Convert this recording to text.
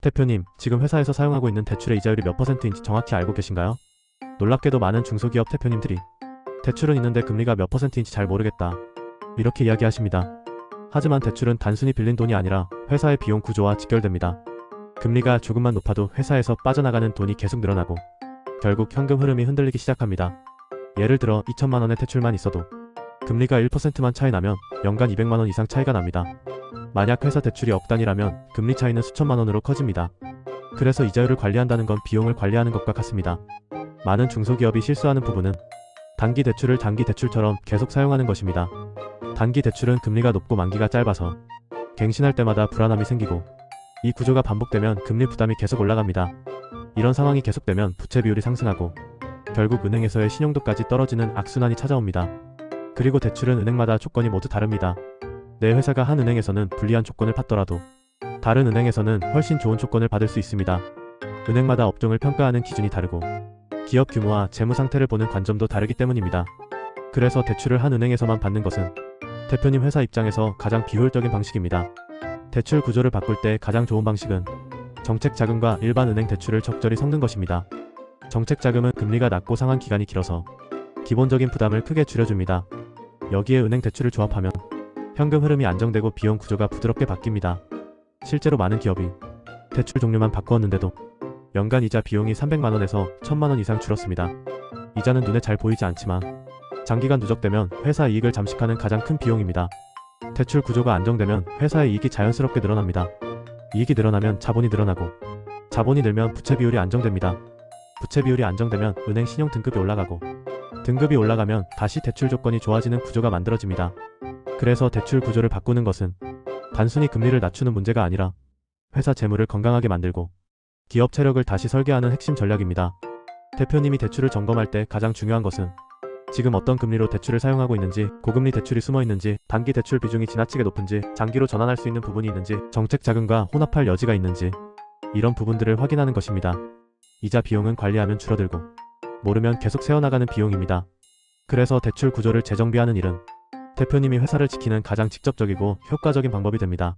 대표님, 지금 회사에서 사용하고 있는 대출의 이자율이 몇 퍼센트인지 정확히 알고 계신가요? 놀랍게도 많은 중소기업 대표님들이 대출은 있는데 금리가 몇 퍼센트인지 잘 모르겠다, 이렇게 이야기하십니다. 하지만 대출은 단순히 빌린 돈이 아니라 회사의 비용 구조와 직결됩니다. 금리가 조금만 높아도 회사에서 빠져나가는 돈이 계속 늘어나고 결국 현금 흐름이 흔들리기 시작합니다. 예를 들어 2천만 원의 대출만 있어도 금리가 1%만 차이 나면 연간 200만 원 이상 차이가 납니다. 만약 회사 대출이 억 단위라면 금리 차이는 수천만 원으로 커집니다. 그래서 이자율을 관리한다는 건 비용을 관리하는 것과 같습니다. 많은 중소기업이 실수하는 부분은 단기 대출을 단기 대출처럼 계속 사용하는 것입니다. 단기 대출은 금리가 높고 만기가 짧아서 갱신할 때마다 불안함이 생기고 이 구조가 반복되면 금리 부담이 계속 올라갑니다. 이런 상황이 계속되면 부채 비율이 상승하고 결국 은행에서의 신용도까지 떨어지는 악순환이 찾아옵니다. 그리고 대출은 은행마다 조건이 모두 다릅니다. 내 회사가 한 은행에서는 불리한 조건을 받더라도 다른 은행에서는 훨씬 좋은 조건을 받을 수 있습니다. 은행마다 업종을 평가하는 기준이 다르고 기업 규모와 재무 상태를 보는 관점도 다르기 때문입니다. 그래서 대출을 한 은행에서만 받는 것은 대표님 회사 입장에서 가장 비효율적인 방식입니다. 대출 구조를 바꿀 때 가장 좋은 방식은 정책 자금과 일반 은행 대출을 적절히 섞는 것입니다. 정책 자금은 금리가 낮고 상환 기간이 길어서 기본적인 부담을 크게 줄여줍니다. 여기에 은행 대출을 조합하면 현금 흐름이 안정되고 비용 구조가 부드럽게 바뀝니다. 실제로 많은 기업이 대출 종류만 바꾸었는데도 연간 이자 비용이 300만 원에서 1000만 원 이상 줄었습니다. 이자는 눈에 잘 보이지 않지만 장기간 누적되면 회사 이익을 잠식하는 가장 큰 비용입니다. 대출 구조가 안정되면 회사의 이익이 자연스럽게 늘어납니다. 이익이 늘어나면 자본이 늘어나고 자본이 늘면 부채 비율이 안정됩니다. 부채 비율이 안정되면 은행 신용 등급이 올라가고 등급이 올라가면 다시 대출 조건이 좋아지는 구조가 만들어집니다. 그래서 대출 구조를 바꾸는 것은 단순히 금리를 낮추는 문제가 아니라 회사 재무를 건강하게 만들고 기업 체력을 다시 설계하는 핵심 전략입니다. 대표님이 대출을 점검할 때 가장 중요한 것은 지금 어떤 금리로 대출을 사용하고 있는지, 고금리 대출이 숨어 있는지, 단기 대출 비중이 지나치게 높은지, 장기로 전환할 수 있는 부분이 있는지, 정책 자금과 혼합할 여지가 있는지, 이런 부분들을 확인하는 것입니다. 이자 비용은 관리하면 줄어들고 모르면 계속 새어나가는 비용입니다. 그래서 대출 구조를 재정비하는 일은 대표님이 회사를 지키는 가장 직접적이고 효과적인 방법이 됩니다.